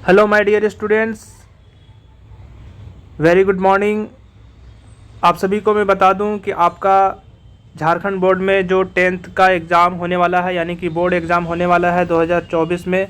Hello my dear students, very good morning. आप सभी को मैं बता दूं कि आपका झारखंड बोर्ड में जो 10th का एग्ज़ाम होने वाला है, यानी कि बोर्ड एग्ज़ाम होने वाला है 2024 में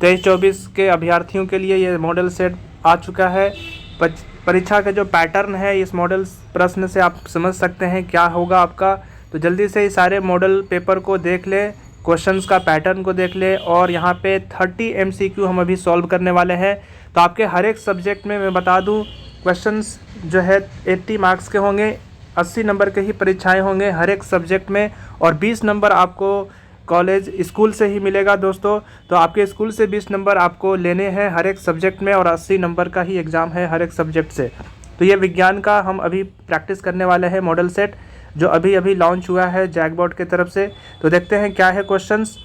23-24 के अभ्यर्थियों के लिए ये मॉडल सेट आ चुका है। परीक्षा का जो पैटर्न है इस मॉडल प्रश्न से आप समझ सकते हैं क्या होगा आपका। तो जल्दी से ही सारे मॉडल पेपर को देख लें, क्वेश्चंस का पैटर्न को देख ले। और यहाँ पे 30 MCQ हम अभी सॉल्व करने वाले हैं। तो आपके हर एक सब्जेक्ट में मैं बता दूँ क्वेश्चंस जो है 80 मार्क्स के होंगे, 80 नंबर के ही परीक्षाएं होंगे हर एक सब्जेक्ट में, और 20 नंबर आपको कॉलेज स्कूल से ही मिलेगा दोस्तों। तो आपके स्कूल से 20 नंबर आपको लेने हैं हर एक सब्जेक्ट में, और 80 नंबर का ही एग्ज़ाम है हर एक सब्जेक्ट से। तो ये विज्ञान का हम अभी प्रैक्टिस करने वाले हैं मॉडल सेट, जो अभी अभी लॉन्च हुआ है जैकबॉट की तरफ से। तो देखते हैं क्या है क्वेश्चंस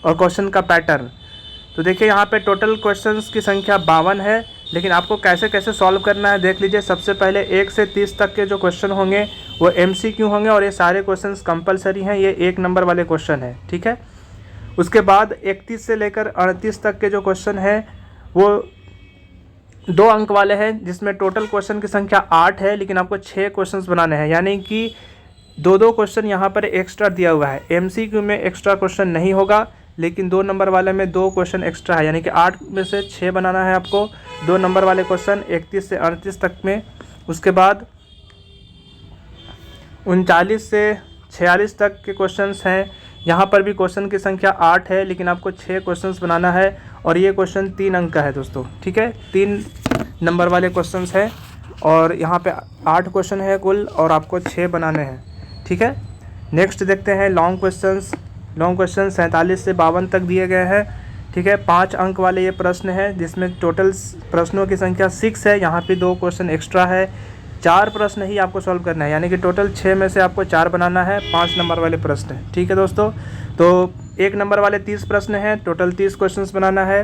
और क्वेश्चन का पैटर्न। तो देखिए यहाँ पे टोटल क्वेश्चंस की संख्या 52 है, लेकिन आपको कैसे कैसे सॉल्व करना है देख लीजिए। सबसे पहले 1 से 30 तक के जो क्वेश्चन होंगे वो MCQ होंगे, और ये सारे क्वेश्चंस कंपलसरी हैं, ये 1 नंबर वाले क्वेश्चन हैं, ठीक है। उसके बाद 31 से लेकर 38 तक के जो क्वेश्चन हैं वो 2 अंक वाले हैं, जिसमें टोटल क्वेश्चन की संख्या 8 है, लेकिन आपको 6 क्वेश्चंस बनाने हैं, यानी कि 2-2 क्वेश्चन यहाँ पर एक्स्ट्रा दिया हुआ है। MCQ में एक्स्ट्रा क्वेश्चन नहीं होगा, लेकिन 2 नंबर वाले में 2 क्वेश्चन एक्स्ट्रा है, यानी कि 8 में से 6 बनाना है आपको 2 नंबर वाले क्वेश्चन 31 से 38 तक में। उसके बाद 39 से 46 तक के क्वेश्चंस हैं, यहाँ पर भी क्वेश्चन की संख्या 8 है, लेकिन आपको 6 क्वेश्चंस बनाना है, और ये क्वेश्चन 3 अंक का है दोस्तों, ठीक है। 3 नंबर वाले क्वेश्चंस हैं, और यहाँ पे 8 क्वेश्चन है कुल, और आपको 6 बनाने हैं, ठीक है। नेक्स्ट देखते हैं लॉन्ग क्वेश्चंस। लॉन्ग क्वेश्चन 47 से 52 तक दिए गए हैं, ठीक है। 5 अंक वाले ये प्रश्न है, जिसमें टोटल प्रश्नों की संख्या 6 है, यहाँ पे 2 क्वेश्चन एक्स्ट्रा है। 4 प्रश्न ही आपको सॉल्व करना है, यानी कि टोटल 6 में से आपको 4 बनाना है, 5 नंबर वाले प्रश्न है, ठीक है दोस्तों। तो 1 नंबर वाले 30 प्रश्न हैं, टोटल 30 क्वेश्चन बनाना है।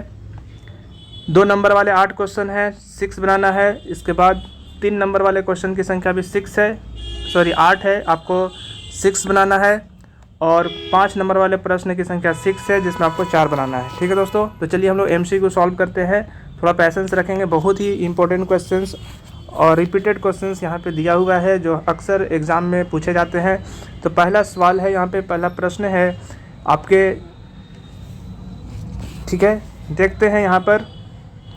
2 नंबर वाले 8 क्वेश्चन हैं, 6 बनाना है। इसके बाद 3 नंबर वाले क्वेश्चन की संख्या भी 6 है, 8 है, आपको 6 बनाना है। और 5 नंबर वाले प्रश्न की संख्या 6 है, जिसमें आपको 4 बनाना है, ठीक है दोस्तों। तो चलिए हम लोग MCQ सॉल्व करते हैं, थोड़ा पैसेंस रखेंगे। बहुत ही इंपॉर्टेंट क्वेश्चंस और रिपीटेड क्वेश्चंस यहाँ पे दिया हुआ है, जो अक्सर एग्ज़ाम में पूछे जाते हैं। तो पहला सवाल है, यहाँ पे पहला प्रश्न है आपके, ठीक है। देखते हैं यहाँ पर,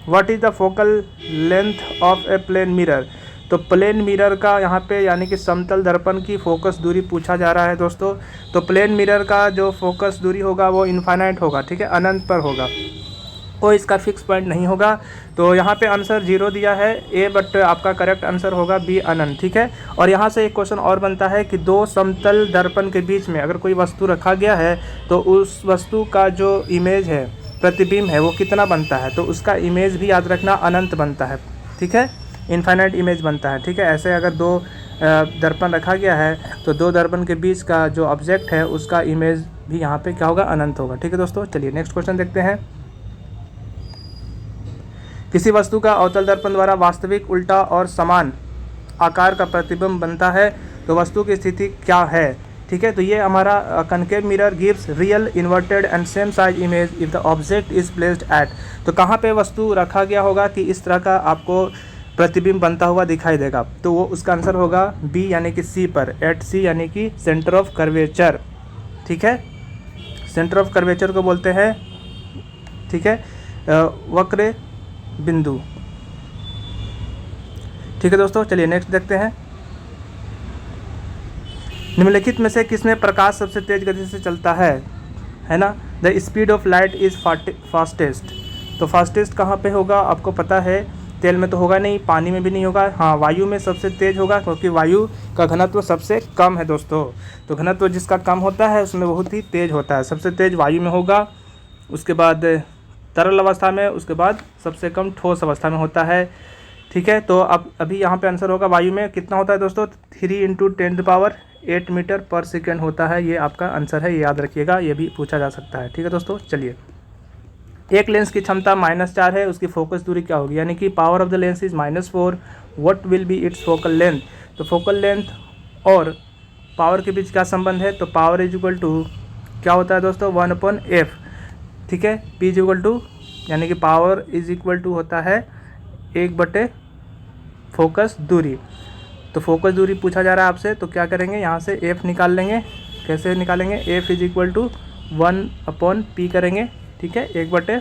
what is the focal length of a plane mirror. तो प्लेन मिरर का यहाँ पे यानी कि समतल दर्पण की फोकस दूरी पूछा जा रहा है दोस्तों। तो प्लेन मिरर का जो फोकस दूरी होगा वो इनफाइनाइट होगा, ठीक है, अनंत पर होगा, कोई इसका फिक्स पॉइंट नहीं होगा। तो यहाँ पे आंसर 0 दिया है ए, बट आपका करेक्ट आंसर होगा बी, अनंत, ठीक है। और यहाँ से एक क्वेश्चन और बनता है कि 2 समतल दर्पण के बीच में अगर कोई वस्तु रखा गया है, तो उस वस्तु का जो इमेज है, प्रतिबिंब है, वो कितना बनता है। तो उसका इमेज भी याद रखना अनंत बनता है, ठीक है, इनफाइनाइट इमेज बनता है, ठीक है। ऐसे अगर 2 दर्पण रखा गया है, तो 2 दर्पण के बीच का जो ऑब्जेक्ट है उसका इमेज भी यहाँ पे क्या होगा, अनंत होगा, ठीक है दोस्तों। चलिए नेक्स्ट क्वेश्चन देखते हैं। किसी वस्तु का अवतल दर्पण द्वारा वास्तविक, उल्टा और समान आकार का प्रतिबिंब बनता है, तो वस्तु की स्थिति क्या है, ठीक है। तो ये हमारा concave mirror gives real inverted and same size image if the object is placed at. तो कहाँ पे वस्तु रखा गया होगा कि इस तरह का आपको प्रतिबिंब बनता हुआ दिखाई देगा। तो वो उसका आंसर होगा बी, यानी कि सी पर, एट सी, यानी कि सेंटर ऑफ कर्वेचर, ठीक है। सेंटर ऑफ कर्वेचर को बोलते हैं, ठीक है, वक्र बिंदु, ठीक है दोस्तों। चलिए नेक्स्ट देखते हैं। निम्नलिखित में से किसमें प्रकाश सबसे तेज गति से चलता है ना। The speed of light is fastest. तो फास्टेस्ट कहाँ पे होगा आपको पता है, तेल में तो होगा नहीं, पानी में भी नहीं होगा, हाँ वायु में सबसे तेज होगा, क्योंकि वायु का घनत्व सबसे कम है दोस्तों। तो घनत्व जिसका कम होता है उसमें बहुत ही तेज होता है, सबसे तेज वायु में होगा, उसके बाद तरल अवस्था में, उसके बाद सबसे कम ठोस अवस्था में होता है, ठीक है। तो अब अभी यहाँ पे आंसर होगा वायु में कितना होता है दोस्तों, 3 × 10⁸ मीटर पर सेकेंड होता है, ये आपका आंसर है, ये याद रखिएगा, ये भी पूछा जा सकता है, ठीक है दोस्तों। चलिए, एक लेंस की क्षमता -4 है, उसकी फोकस दूरी क्या होगी, यानी कि power of the lens is -4, what will be it's focal length. तो फोकल लेंथ और पावर के बीच क्या संबंध है, तो पावर इज इक्वल टू क्या होता है दोस्तों, 1/f, ठीक है। P इज इक्वल टू यानी कि पावर इज इक्वल टू होता है 1/, फोकस दूरी। तो फोकस दूरी पूछा जा रहा है आपसे, तो क्या करेंगे, यहाँ से एफ निकाल लेंगे। कैसे निकालेंगे, F is equal to 1/p करेंगे, ठीक है, 1/,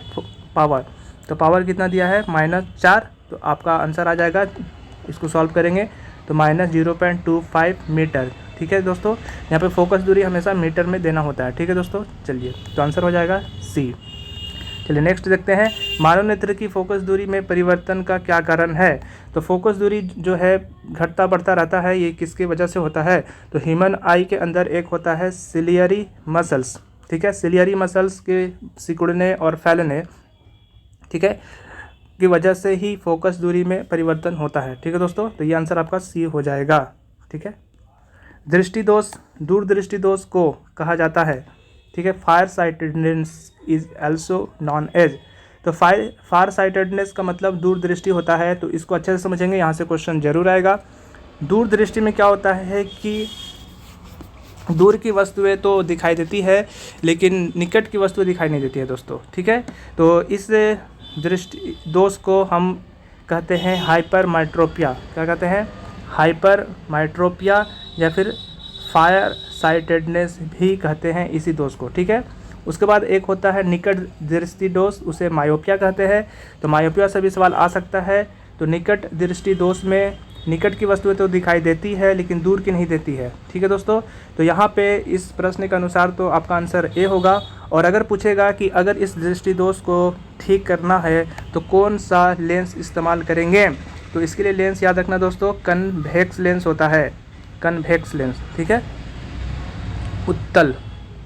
पावर। तो पावर कितना दिया है, -4, तो आपका आंसर आ जाएगा, इसको सॉल्व करेंगे तो -0.25 मीटर, ठीक है दोस्तों। यहाँ पे फोकस दूरी हमेशा मीटर में देना होता है, ठीक है दोस्तों। चलिए, तो आंसर हो जाएगा सी। चलिए नेक्स्ट देखते हैं, मानव नेत्र की फोकस दूरी में परिवर्तन का क्या कारण है। तो फोकस दूरी जो है घटता बढ़ता रहता है, ये किसकी वजह से होता है। तो ह्यूमन आई के अंदर एक होता है सिलियरी मसल्स, ठीक है, सिलियरी मसल्स के सिकुड़ने और फैलने, ठीक है, की वजह से ही फोकस दूरी में परिवर्तन होता है, ठीक है दोस्तों। तो ये आंसर आपका सी हो जाएगा, ठीक है। दृष्टि दोष, दूरदृष्टि दोष को कहा जाता है, ठीक है, far sightedness is also known as. तो फार साइटेडनेस का मतलब दूरदृष्टि होता है, तो इसको अच्छे से समझेंगे, यहाँ से क्वेश्चन जरूर आएगा। दूरदृष्टि में क्या होता है कि दूर की वस्तुएं तो दिखाई देती है लेकिन निकट की वस्तुएं दिखाई नहीं देती है दोस्तों, ठीक है। तो इस दृष्टि दोष को हम कहते हैं हाइपरमेट्रोपिया। क्या कहते हैं, हाइपरमेट्रोपिया, या फिर फायर साइटेडनेस भी कहते हैं इसी दोष को, ठीक है। उसके बाद एक होता है निकट दृष्टि दोष, उसे मायोपिया कहते हैं। तो मायोपिया से भी सवाल आ सकता है। तो निकट दृष्टि दोष में निकट की वस्तुएं तो दिखाई देती है लेकिन दूर की नहीं देती है, ठीक है दोस्तों। तो यहाँ पे इस प्रश्न के अनुसार तो आपका आंसर ए होगा। और अगर पूछेगा कि अगर इस दृष्टि दोष को ठीक करना है तो कौन सा लेंस इस्तेमाल करेंगे, तो इसके लिए लेंस याद रखना दोस्तों, कन्वेक्स लेंस होता है, कन्वेक्स लेंस, ठीक है।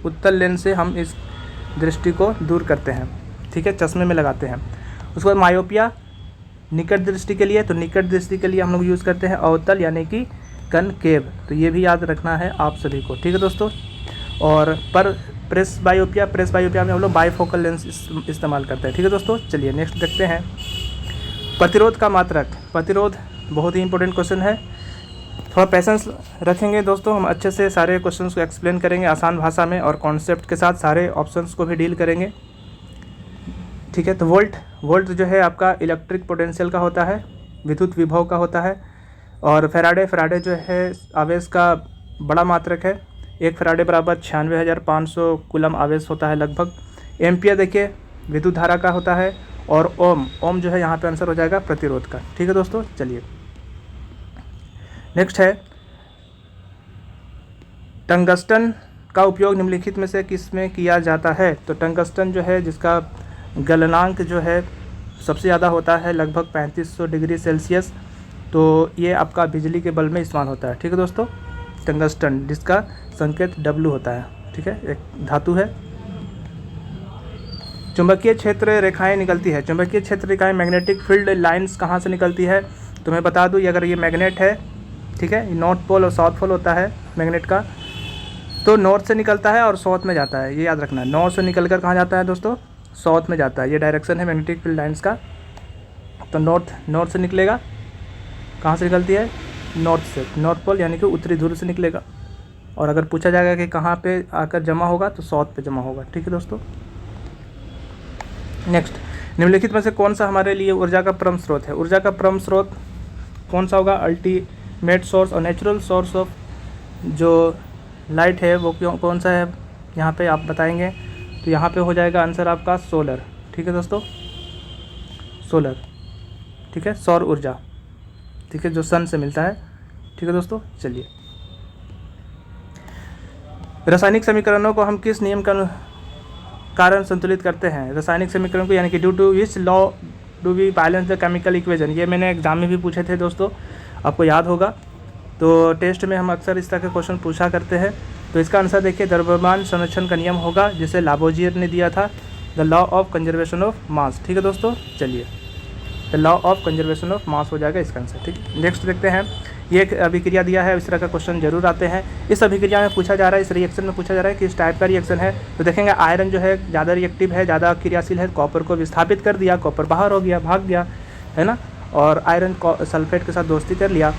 उत्तल लेंस से हम इस दृष्टि को दूर करते हैं, ठीक है, चश्मे में लगाते हैं। उसके बाद मायोपिया निकट दृष्टि के लिए, तो निकट दृष्टि के लिए हम लोग यूज़ करते हैं अवतल यानी कि कनकेव। तो ये भी याद रखना है आप सभी को, ठीक है दोस्तों। और प्रेस बायोपिया में हम लोग बाइफोकल लेंस इस्तेमाल करते हैं, ठीक है दोस्तों। चलिए नेक्स्ट देखते हैं, प्रतिरोध का मात्रक। प्रतिरोध बहुत ही इंपॉर्टेंट क्वेश्चन है, थोड़ा पेशेंस रखेंगे दोस्तों, हम अच्छे से सारे क्वेश्चंस को एक्सप्लेन करेंगे आसान भाषा में और कॉन्सेप्ट के साथ सारे ऑप्शंस को भी डील करेंगे, ठीक है। तो वोल्ट जो है आपका इलेक्ट्रिक पोटेंशियल का होता है, विद्युत विभव का होता है। और फैराडे जो है आवेश का बड़ा मात्रक है, 1 फैराडे बराबर 96,500 कूलम आवेश होता है लगभग। एम्पियर देखिए विद्युत धारा का होता है। और ओम जो है यहाँ पे आंसर हो जाएगा प्रतिरोध का, ठीक है दोस्तों। चलिए नेक्स्ट है, टंगस्टन का उपयोग निम्नलिखित में से किस में किया जाता है। तो टंगस्टन जो है जिसका गलनांक जो है सबसे ज़्यादा होता है लगभग 3500 डिग्री सेल्सियस, तो ये आपका बिजली के बल्ब में इस्तेमाल होता है, ठीक है दोस्तों। टंगस्टन जिसका संकेत W होता है, ठीक है, एक धातु है। चुंबकीय क्षेत्र रेखाएं निकलती है, चुंबकीय क्षेत्र रेखाएं मैग्नेटिक फील्ड लाइंस कहाँ से निकलती है। तो मैं बता दूँ, अगर ये मैग्नेट है, ठीक है, नॉर्थ पोल और साउथ पोल होता है मैग्नेट का, तो नॉर्थ से निकलता है और साउथ में जाता है, ये याद रखना है। नॉर्थ से निकल कर कहाँ जाता है दोस्तों, साउथ में जाता है, ये डायरेक्शन है मैग्नेटिक फील्ड लाइंस का। तो नॉर्थ से निकलेगा, कहाँ से निकलती है, नॉर्थ से, नॉर्थ पोल यानी कि उत्तरी ध्रुव से निकलेगा। और अगर पूछा जाएगा कि कहाँ पे आकर जमा होगा तो साउथ पे जमा होगा, ठीक है दोस्तों। नेक्स्ट, निम्नलिखित में से कौन सा हमारे लिए ऊर्जा का परम स्रोत है। ऊर्जा का परम स्रोत कौन सा होगा, अल्टीमेट सोर्स और नेचुरल सोर्स ऑफ जो लाइट है वो कौन सा है, यहाँ पे आप बताएंगे। तो यहाँ पे हो जाएगा आंसर आपका सोलर, ठीक है दोस्तों, सोलर, ठीक है, सौर ऊर्जा, ठीक है, जो सन से मिलता है, ठीक है दोस्तों। चलिए, रासायनिक समीकरणों को हम किस नियम का कारण संतुलित करते हैं। रासायनिक समीकरण को यानी कि due to which law do we balance the chemical equation. ये मैंने एग्जाम में भी पूछे थे दोस्तों, आपको याद होगा। तो टेस्ट में हम अक्सर इस तरह के क्वेश्चन पूछा करते हैं। तो इसका आंसर देखिए, द्रव्यमान संरक्षण का नियम होगा जिसे लाबोजियर ने दिया था, the law of conservation of mass, ठीक है दोस्तों। चलिए, the law of conservation of mass हो जाएगा इसका आंसर, ठीक। नेक्स्ट देखते हैं, ये एक अभिक्रिया दिया है, इस तरह का क्वेश्चन जरूर आते हैं। इस अभिक्रिया में पूछा जा रहा है, इस रिएक्शन में पूछा जा रहा है कि इस टाइप का रिएक्शन है। तो देखेंगे आयरन जो है ज़्यादा रिएक्टिव है, ज़्यादा क्रियाशील है, कॉपर को विस्थापित कर दिया, कॉपर बाहर हो गया, भाग गया, है ना, और आयरन सल्फेट के साथ दोस्ती कर लिया।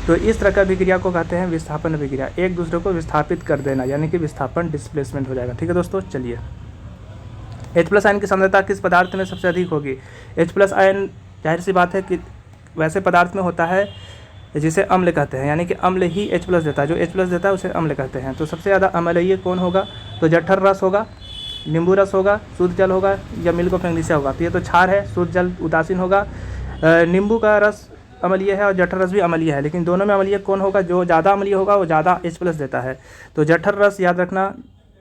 तो इस तरह का अभिक्रिया को कहते हैं विस्थापन अभिक्रिया, एक दूसरे को विस्थापित कर देना, यानी कि विस्थापन डिस्प्लेसमेंट हो जाएगा, ठीक है दोस्तों। चलिए H+ आयन की सांद्रता किस पदार्थ में सबसे अधिक होगी? H+ आयन जाहिर सी बात है कि वैसे पदार्थ में होता है जिसे अम्ल कहते हैं, यानी कि अम्ल ही H+ देता है, जो H+ देता है उसे अम्ल कहते हैं। तो सबसे ज़्यादा अम्लीय कौन होगा? तो जठर रस होगा, नींबू रस होगा, शुद्ध जल होगा, या मिल्क ऑफ मैग्नीशिया होगा। तो ये तो क्षार है, शुद्ध जल उदासीन होगा, नींबू का रस अम्लीय है और जठर रस भी अम्लीय है, लेकिन दोनों में अम्लीय कौन होगा? जो ज़्यादा अम्लीय होगा वो ज़्यादा H+ देता है। तो जठर रस याद रखना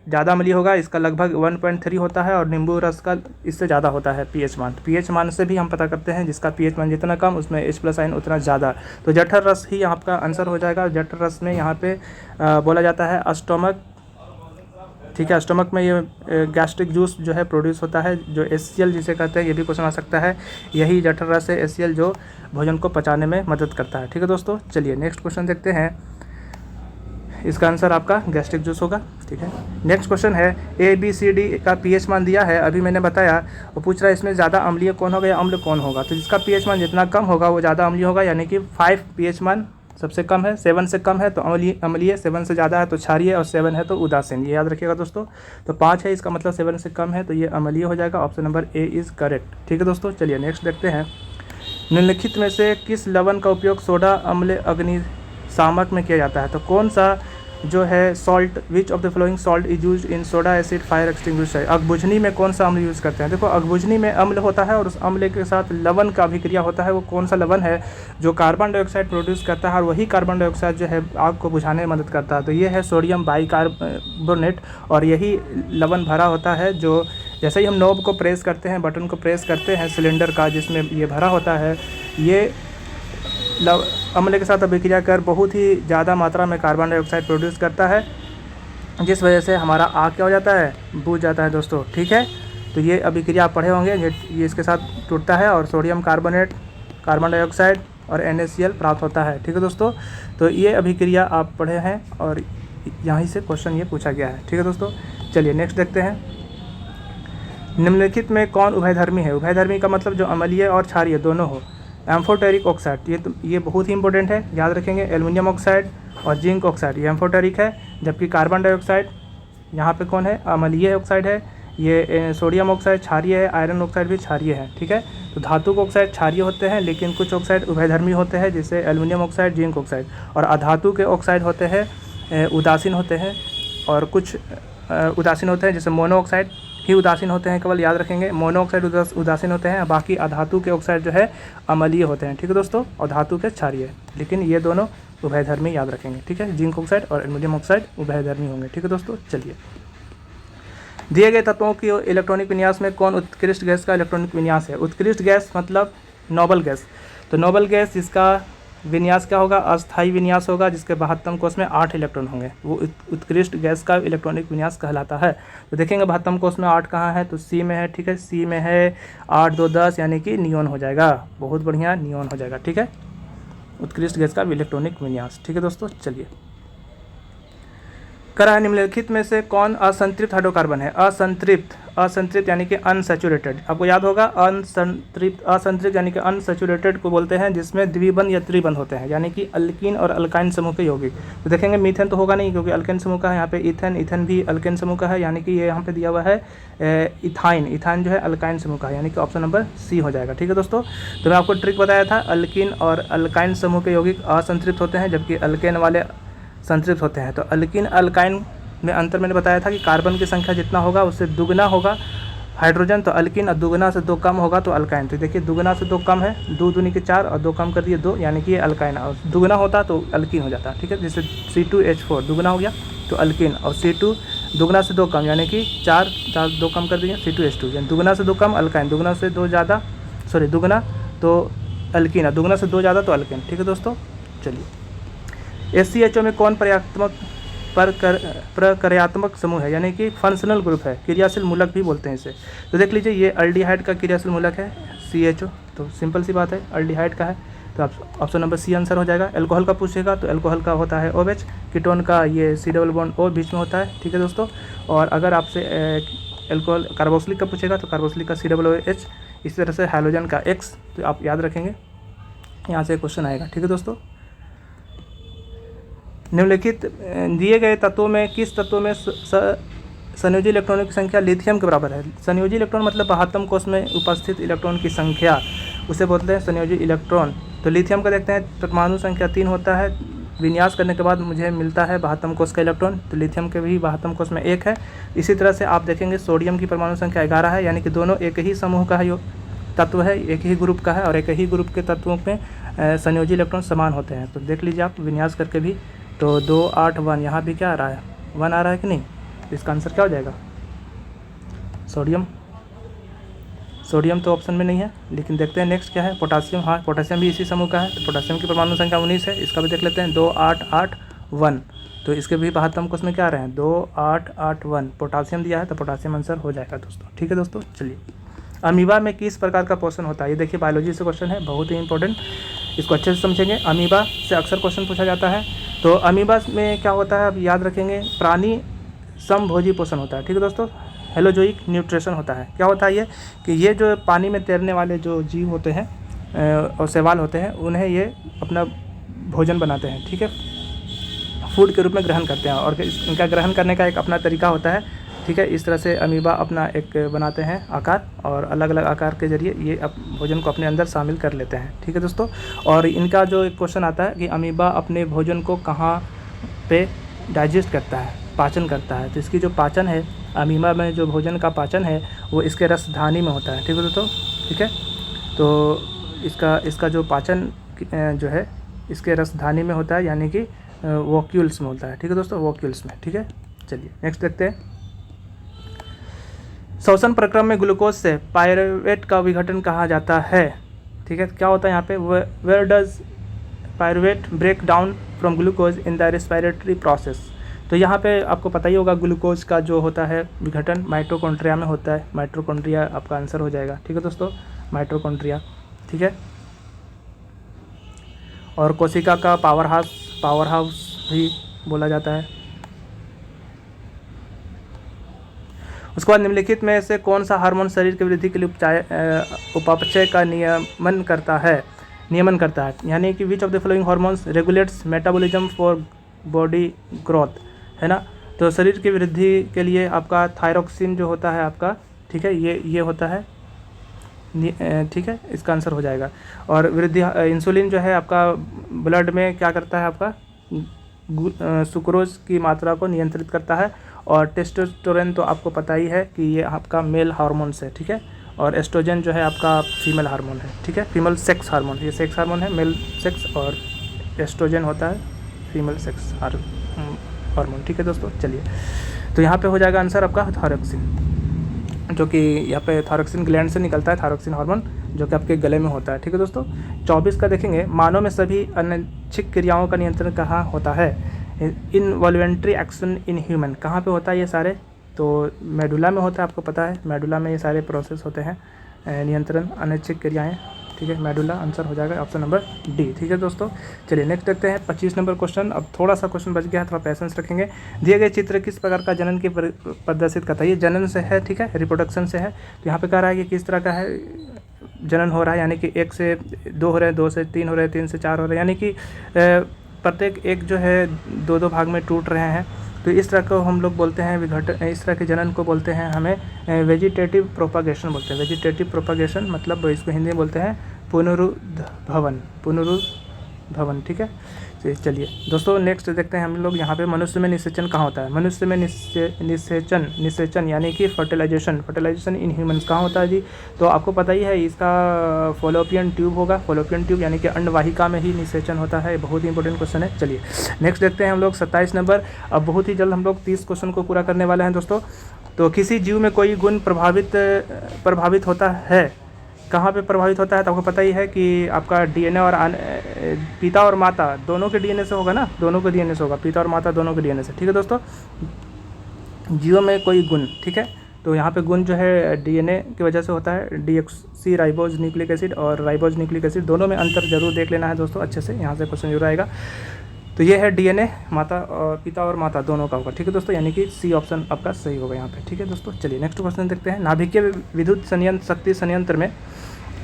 ज़्यादा अम्लीय होगा, इसका लगभग 1.3 होता है, और नींबू रस का इससे ज़्यादा होता है pH मान। pH मान से भी हम पता करते हैं, जिसका pH मान जितना कम उसमें H+ आयन उतना ज़्यादा। तो जठर रस ही आपका आंसर हो जाएगा। जठर रस में यहाँ पे बोला जाता है स्टोमक, ठीक है, स्टोमक में ये गैस्ट्रिक जूस जो है प्रोड्यूस होता है, जो HCl जिसे कहते हैं, ये भी क्वेश्चन आ सकता है। यही जठर रस है HCl जो भोजन को पचाने में मदद करता है। ठीक है दोस्तों, चलिए नेक्स्ट क्वेश्चन देखते हैं। इसका आंसर आपका गैस्ट्रिक जूस होगा। ठीक है, नेक्स्ट क्वेश्चन है ABCD का pH मान दिया है, अभी मैंने बताया। वो पूछ रहा है इसमें ज़्यादा अम्लीय कौन होगा या अम्ल कौन होगा। तो जिसका pH मान जितना कम होगा वो ज़्यादा अम्लीय होगा, यानी कि 5 pH मान सबसे कम है, 7 से कम है तो अम्लीय, 7 से ज़्यादा है तो क्षारीय, और 7 है तो उदासीन। ये याद रखिएगा दोस्तों। तो 5 है, इसका मतलब 7 से कम है, तो ये अम्लीय हो जाएगा। Option number A is correct. ठीक है दोस्तों, चलिए नेक्स्ट देखते हैं। निम्नलिखित में से किस लवण का उपयोग सोडा अम्ल अग्निशामक में किया जाता है? तो कौन सा जो है salt, which of the following salt is use in soda acid fire extinguisher? अगबुझनी में कौन सा अम्ल यूज़ करते हैं? देखो, अगबुझनी में अम्ल होता है और उस अम्ल के साथ लवण का अभिक्रिया होता है। वो कौन सा लवण है? जो कार्बन डाइऑक्साइड प्रोड्यूस करता है, और वही कार्बन डाइऑक्साइड जो है आग को बुझाने में मदद करता है। तो ये है सोडियम बाइकार्बोनेट, और यही लवण भरा होता है। जो जैसे ही हम नॉब को प्रेस करते हैं, बटन को प्रेस करते हैं सिलेंडर का जिसमें ये भरा होता है, ये अम्ल के साथ अभिक्रिया कर बहुत ही ज़्यादा मात्रा में कार्बन डाइऑक्साइड प्रोड्यूस करता है, जिस वजह से हमारा आग क्या हो जाता है? बुझ जाता है दोस्तों। ठीक है, तो ये अभिक्रिया आप पढ़े होंगे, ये इसके साथ टूटता है और सोडियम कार्बोनेट, कार्बन डाइऑक्साइड और NaCl प्राप्त होता है। ठीक है दोस्तों, तो ये अभिक्रिया आप पढ़े हैं और यहीं से क्वेश्चन ये पूछा गया है। ठीक है दोस्तों, चलिए नेक्स्ट देखते हैं। निम्नलिखित में कौन उभयधर्मी है? उभयधर्मी का मतलब जो अम्लीय और क्षारीय दोनों हो। एम्फोटेरिक ऑक्साइड, ये बहुत ही इंपॉर्टेंट है, याद रखेंगे। एल्युमिनियम ऑक्साइड और जिंक ऑक्साइड ये एम्फोटेरिक है, जबकि कार्बन डाइऑक्साइड यहाँ पे कौन है? अम्लीय ऑक्साइड है। ये सोडियम ऑक्साइड क्षारीय है, आयरन ऑक्साइड भी क्षारीय है। ठीक है, तो धातु ऑक्साइड क्षारीय होते हैं, लेकिन कुछ ऑक्साइड उभयधर्मी होते हैं, जैसे एल्युमिनियम ऑक्साइड, जिंक ऑक्साइड। और अधातु के ऑक्साइड होते हैं उदासीन होते हैं, और कुछ उदासीन होते हैं, जैसे मोनो ऑक्साइड ही उदासीन होते हैं, केवल याद रखेंगे। मोनो ऑक्साइड उदासीन होते हैं, बाकी अधातु के ऑक्साइड जो है अम्लीय होते हैं। ठीक है दोस्तों, और धातु के क्षारीय, लेकिन ये दोनों उभयधर्मी याद रखेंगे। ठीक है, जिंक ऑक्साइड और एल्युमिनियम ऑक्साइड उभयधर्मी होंगे। ठीक है दोस्तों, चलिए दिए गए तत्वों की इलेक्ट्रॉनिक विन्यास में कौन उत्कृष्ट गैस का इलेक्ट्रॉनिक विन्यास है? उत्कृष्ट गैस मतलब नोबल गैस। तो नोबल गैस जिसका विन्यास क्या होगा? अस्थायी विन्यास होगा, जिसके 72 कोष में 8 इलेक्ट्रॉन होंगे, वो उत्कृष्ट गैस का इलेक्ट्रॉनिक विन्यास कहलाता है। तो देखेंगे 72 कोष में 8 कहाँ है? तो सी में है। ठीक है, सी में है 8 2 10, यानी कि नियोन हो जाएगा। बहुत बढ़िया, नियोन हो जाएगा। ठीक है, उत्कृष्ट गैस का इलेक्ट्रॉनिक विन्यास। ठीक है दोस्तों, चलिए करा निम्नलिखित में से कौन असंतृप्त हाइड्रोकार्बन है? असंतृप्त यानी कि अनसैचुरेटेड। आपको याद होगा, असंतृप्त यानी कि अनसैचुरेटेड को बोलते हैं, जिसमें द्विबंध या त्रिबंध होते हैं, यानी कि अल्कीन और अल्काइन समूह के यौगिक। तो देखेंगे मीथेन तो होगा नहीं, क्योंकि अल्केन समूह का है। यहाँ पे इथेन भी अल्केन समूह का है, यानी कि ये यहाँ पे दिया हुआ है इथाइन जो है अल्काइन समूह का है, यानी कि ऑप्शन नंबर सी हो जाएगा। ठीक है दोस्तों, तो मैं आपको ट्रिक बताया था, अल्कीन और अल्काइन समूह के यौगिक असंतृप्त होते हैं, जबकि अल्केन वाले संतृप्त होते हैं। तो अल्कीन अल्काइन में अंतर मैंने बताया था कि कार्बन की संख्या जितना होगा उससे दुगना होगा हाइड्रोजन, तो अल्कीन, और दुगना से 2 कम होगा तो अल्काइन। तो देखिए दुगना से 2 कम है, 2 दूनी के 4 और 2 कम कर दिए 2, यानी कि ये अल्काइन। और दुगना होता तो अल्कीन हो जाता। ठीक है, जैसे C2H4 दुगना हो गया तो अल्कीन, और C2 दुगना से 2 कम, यानी कि 4 2 कम कर दिए C2H2, यानी दुगना से 2 कम अल्काइन, दुगना से 2 ज़्यादा दुगना तो अल्कीन, और दुगना से 2 ज़्यादा तो अल्कीन। ठीक है दोस्तों, चलिए SCHO में कौन प्रक्रियात्मक समूह है, यानी कि फंक्शनल ग्रुप है, क्रियाशील मूलक भी बोलते हैं इसे। तो देख लीजिए, ये अल्डिहाइड का क्रियाशील मूलक है CHO, तो सिंपल सी बात है अल्डिहाइड का है, तो ऑप्शन नंबर सी आंसर हो जाएगा। एल्कोहल का पूछेगा तो एल्कोहल का होता है OH, कीटोन का ये C डबल बॉन्ड O बीच में होता है। ठीक है दोस्तों, और अगर आपसे एल्कोहल कार्बोक्सिलिक का पूछेगा तो कार्बोक्सिलिक का COOH, इसी तरह से हाइड्रोजन का X, तो आप याद रखेंगे, यहाँ से क्वेश्चन आएगा। ठीक है दोस्तों, निम्नलिखित दिए गए तत्वों में किस तत्वों में संयोजी इलेक्ट्रॉनों की संख्या लिथियम के बराबर है। संयोजी इलेक्ट्रॉन मतलब महत्तम कोष में उपस्थित इलेक्ट्रॉन की संख्या, उसे बोलते हैं संयोजी इलेक्ट्रॉन। तो लिथियम का देखते हैं, परमाणु संख्या 3 होता है, विन्यास करने के बाद मुझे मिलता है महत्तम कोष का इलेक्ट्रॉन, तो लिथियम के भी महत्तम कोष में 1 है। इसी तरह से आप देखेंगे सोडियम की परमाणु संख्या 11 है, यानी कि दोनों एक ही समूह का है, तत्व है, एक ही ग्रुप का है, और एक ही ग्रुप के तत्वों में संयोजी इलेक्ट्रॉन समान होते हैं। तो देख लीजिए आप विन्यास करके भी, तो 2 8 1, यहाँ भी क्या आ रहा है, 1 आ रहा है कि नहीं, इसका आंसर क्या हो जाएगा, सोडियम। सोडियम तो ऑप्शन में नहीं है, लेकिन देखते हैं नेक्स्ट क्या है, पोटासियम। हाँ, पोटासियम भी इसी समूह का है, तो पोटासियम की परमाणु संख्या 19 है, इसका भी देख लेते हैं, 2 8 8 1, तो इसके भी महत्तम कोष में क्या आ रहे हैं, 2 8 8 1, पोटासियम दिया है, तो पोटासियम आंसर हो जाएगा दोस्तों। ठीक है दोस्तों, चलिए अमीबा में किस प्रकार का पोषण होता है, ये देखिए बायोलॉजी से क्वेश्चन है, बहुत ही इंपॉर्टेंट, इसको अच्छे से समझेंगे। अमीबा से अक्सर क्वेश्चन पूछा जाता है। तो अमीबा में क्या होता है, आप याद रखेंगे, प्राणी समभोजी पोषण होता है। ठीक है दोस्तों, हेलोजोइक न्यूट्रिशन होता है। क्या होता है ये, कि ये जो पानी में तैरने वाले जो जीव होते हैं और शैवाल होते हैं, उन्हें ये अपना भोजन बनाते हैं, ठीक है, फूड के रूप में ग्रहण करते हैं, और इनका ग्रहण करने का एक अपना तरीका होता है। ठीक है, इस तरह से अमीबा अपना एक बनाते हैं आकार, और अलग अलग आकार के जरिए ये भोजन को अपने अंदर शामिल कर लेते हैं। ठीक है दोस्तों, और इनका जो एक क्वेश्चन आता है कि अमीबा अपने भोजन को कहाँ पे डाइजेस्ट करता है, पाचन करता है, तो इसकी जो पाचन है, अमीबा में जो भोजन का पाचन है वो इसके रसधानी में होता है। ठीक है दोस्तों, ठीक है, तो इसका जो पाचन जो है इसके रसधानी में होता है, यानी कि वोक्यूल्स में होता है। ठीक है दोस्तों, वोक्यूल्स में। ठीक है, चलिए नेक्स्ट देखते हैं। श्वसन प्रक्रम में ग्लूकोज से पायरुवेट का विघटन कहा जाता है। ठीक है, क्या होता है यहाँ पे, where does pyruvate break down from glucose in the respiratory process. तो यहाँ पे आपको पता ही होगा, ग्लूकोज का जो होता है विघटन माइटोकॉन्ड्रिया में होता है। माइटोकॉन्ड्रिया आपका आंसर हो जाएगा। ठीक है दोस्तों, माइटोकॉन्ड्रिया। ठीक है, और कोशिका का पावर हाउस भी बोला जाता है। उसके बाद निम्नलिखित में से कौन सा हार्मोन शरीर की वृद्धि के लिए उपापचय का नियमन करता है, यानी कि विच of the following hormones regulates metabolism for body growth, है ना। तो शरीर की वृद्धि के लिए आपका थायरोक्सिन जो होता है आपका, ठीक है, ये होता है, ठीक है, इसका आंसर हो जाएगा। और वृद्धि इंसुलिन जो है आपका ब्लड में क्या करता है, आपका सुक्रोज की मात्रा को नियंत्रित करता है। और टेस्टोस्टेरोन तो आपको पता ही है कि ये आपका मेल हार्मोन्स है। ठीक है, और एस्ट्रोजन जो है आपका फीमेल हार्मोन है। ठीक है, फीमेल सेक्स हार्मोन, ये सेक्स हार्मोन है, मेल सेक्स, और एस्ट्रोजन होता है फीमेल सेक्स हार्मोन। ठीक है दोस्तों, चलिए, तो यहाँ पे हो जाएगा आंसर आपका थायरोक्सिन, जो कि यहाँ पे थायरोक्सिन ग्लैंड से निकलता है, थायरोक्सिन हार्मोन, जो कि आपके गले में होता है। ठीक है दोस्तों, 24 का देखेंगे, मानव में सभी अनैच्छिक क्रियाओं का नियंत्रण कहाँ होता है, इनवॉल्वेंट्री एक्शन इन ह्यूमन, कहाँ पे होता है ये सारे, तो मेडुला में होता है, आपको पता है, मेडुला में ये सारे प्रोसेस होते हैं, नियंत्रण अनैच्छिक क्रियाएँ। ठीक है, मेडुला, आंसर हो जाएगा ऑप्शन नंबर डी। ठीक है दोस्तों, चलिए नेक्स्ट देखते हैं 25 नंबर क्वेश्चन। अब थोड़ा सा क्वेश्चन बच गया है, थोड़ा पैसेंस रखेंगे। दिए गए चित्र किस प्रकार का जनन की प्रदर्शित करता है, ये जनन से है, ठीक है, रिप्रोडक्शन से है। तो यहाँ पे कह रहा है कि किस तरह का है जनन हो रहा है, यानी कि 1 से 2 हो रहे हैं, 2 से 3 हो रहे हैं, 3 से 4 हो रहे हैं, यानी कि प्रत्येक एक जो है 2-2 भाग में टूट रहे हैं। तो इस तरह को हम लोग बोलते हैं विघटन, इस तरह के जनन को बोलते हैं हमें वेजिटेटिव प्रोपागेशन बोलते हैं। वेजिटेटिव प्रोपागेशन मतलब इसको हिंदी में बोलते हैं पुनरुद्भवन। ठीक है, चलिए दोस्तों नेक्स्ट देखते हैं हम लोग। यहाँ पे मनुष्य में निषेचन कहाँ होता है, मनुष्य में निषेचन यानी कि फर्टिलाइजेशन इन ह्यूमंस कहाँ होता है जी। तो आपको पता ही है, इसका फॉलोपियन ट्यूब होगा, फॉलोपियन ट्यूब यानी कि अंडवाहिका में ही निषेचन होता है। बहुत ही इंपॉर्टेंट क्वेश्चन है। चलिए नेक्स्ट देखते हैं हम लोग 27 नंबर। अब बहुत ही जल्द हम लोग 30 क्वेश्चन को पूरा करने वाले हैं दोस्तों। तो किसी जीव में कोई गुण प्रभावित होता है, कहाँ पे प्रभावित होता है, तो आपको पता ही है कि आपका डीएनए और पिता और माता दोनों के डीएनए से होगा ना, दोनों के डीएनए से होगा, पिता और माता दोनों के डीएनए से। ठीक है दोस्तों, जीव में कोई गुण, ठीक है, तो यहाँ पे गुण जो है डीएनए की वजह से होता है। डीऑक्सी राइबोज न्यूक्लिक एसिड और राइबोज न्यूक्लिक एसिड, दोनों में अंतर जरूर देख लेना है दोस्तों अच्छे से, यहाँ से क्वेश्चन जरूर आएगा। तो ये है डीएनए माता और पिता और माता दोनों का होगा। ठीक है दोस्तों, यानी कि सी ऑप्शन आपका सही होगा यहाँ पे। ठीक है दोस्तों, चलिए नेक्स्ट क्वेश्चन देखते हैं। नाभिकीय विद्युत शक्ति संयंत्र में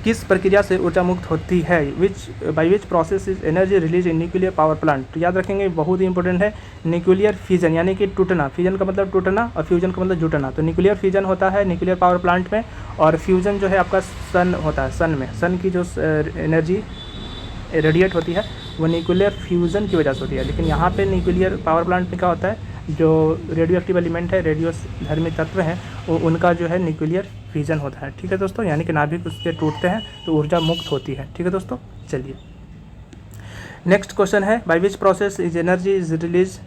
किस प्रक्रिया से ऊर्जा मुक्त होती है, by which process is energy release in nuclear power plant. तो याद रखेंगे, बहुत ही इंपॉर्टेंट है। न्यूक्लियर फ्यूजन यानी कि टूटना, फ्यूजन का मतलब टूटना और फ्यूजन का मतलब जुटना। तो न्यूक्लियर फ्यूजन होता है न्यूक्लियर पावर प्लांट में, और फ्यूजन जो है आपका सन होता है, सन में, सन की जो एनर्जी रेडिएट होती है वो न्यूक्लियर फ्यूजन की वजह से होती है। लेकिन यहाँ पे न्यूक्लियर पावर प्लांट में क्या होता है, जो रेडियो एक्टिव एलिमेंट है, रेडियो धर्मी तत्व हैं, वो उनका जो है न्यूक्लियर फ्यूजन होता है। ठीक है दोस्तों, यानी कि नाभिक उसके टूटते हैं तो ऊर्जा मुक्त होती है। ठीक है दोस्तों, चलिए नेक्स्ट क्वेश्चन है, by which process is energy is release.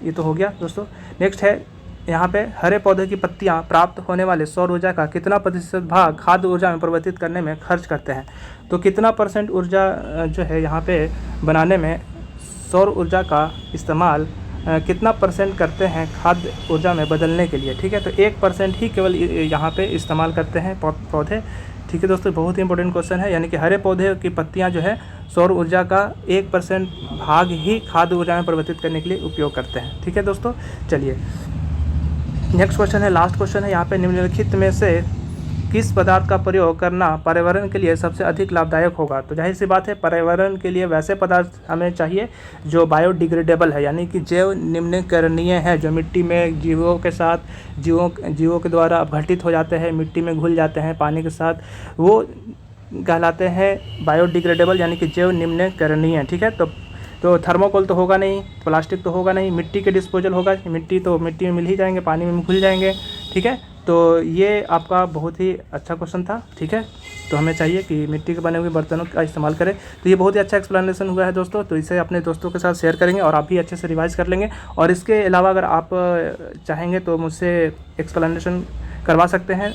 ये तो हो गया दोस्तों। नेक्स्ट है यहाँ पे, हरे पौधे की पत्तियाँ प्राप्त होने वाले सौर ऊर्जा का कितना प्रतिशत भाग खाद्य ऊर्जा में परिवर्तित करने में खर्च करते हैं। तो कितना परसेंट ऊर्जा जो है यहाँ पे बनाने में सौर ऊर्जा का इस्तेमाल कितना परसेंट करते हैं खाद्य ऊर्जा में बदलने के लिए। ठीक है, तो 1% ही केवल यहाँ पे इस्तेमाल करते हैं पौधे। ठीक है दोस्तों, बहुत ही इंपॉर्टेंट क्वेश्चन है। यानी कि हरे पौधे की पत्तियाँ जो है सौर ऊर्जा का 1% भाग ही खाद्य ऊर्जा में परिवर्तित करने के लिए उपयोग करते हैं। ठीक है दोस्तों, चलिए नेक्स्ट क्वेश्चन है, लास्ट क्वेश्चन है यहाँ पे, निम्नलिखित में से किस पदार्थ का प्रयोग करना पर्यावरण के लिए सबसे अधिक लाभदायक होगा। तो जाहिर सी बात है, पर्यावरण के लिए वैसे पदार्थ हमें चाहिए जो बायोडिग्रेडेबल है, यानी कि जैव निम्नीकरणीय है, जो मिट्टी में जीवों के साथ जीवों के द्वारा अपघटित हो जाते हैं, मिट्टी में घुल जाते हैं पानी के साथ, वो कहलाते हैं बायोडिग्रेडेबल, यानी कि जैव निम्नीकरणीय। ठीक है, तो थर्मोकोल तो होगा नहीं, प्लास्टिक तो होगा नहीं, मिट्टी के डिस्पोजल होगा, मिट्टी में मिल ही जाएंगे, पानी में घुल जाएंगे। ठीक है, तो ये आपका बहुत ही अच्छा क्वेश्चन था। ठीक है, तो हमें चाहिए कि मिट्टी के बने हुए बर्तनों का इस्तेमाल करें। तो ये बहुत ही अच्छा एक्सप्लेनेशन हुआ है दोस्तों, तो इसे अपने दोस्तों के साथ शेयर करेंगे और आप भी अच्छे से रिवाइज कर लेंगे। और इसके अलावा अगर आप चाहेंगे तो मुझसे एक्सप्लेनेशन करवा सकते हैं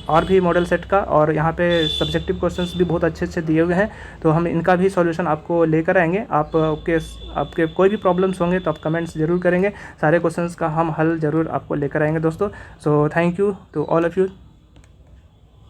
और भी मॉडल सेट का, और यहाँ पे सब्जेक्टिव क्वेश्चंस भी बहुत अच्छे दिए हुए हैं, तो हम इनका भी सॉल्यूशन आपको लेकर आएंगे। आपके कोई भी प्रॉब्लम्स होंगे तो आप कमेंट्स जरूर करेंगे, सारे क्वेश्चंस का हम हल जरूर आपको लेकर आएंगे दोस्तों। So thank you to all of you.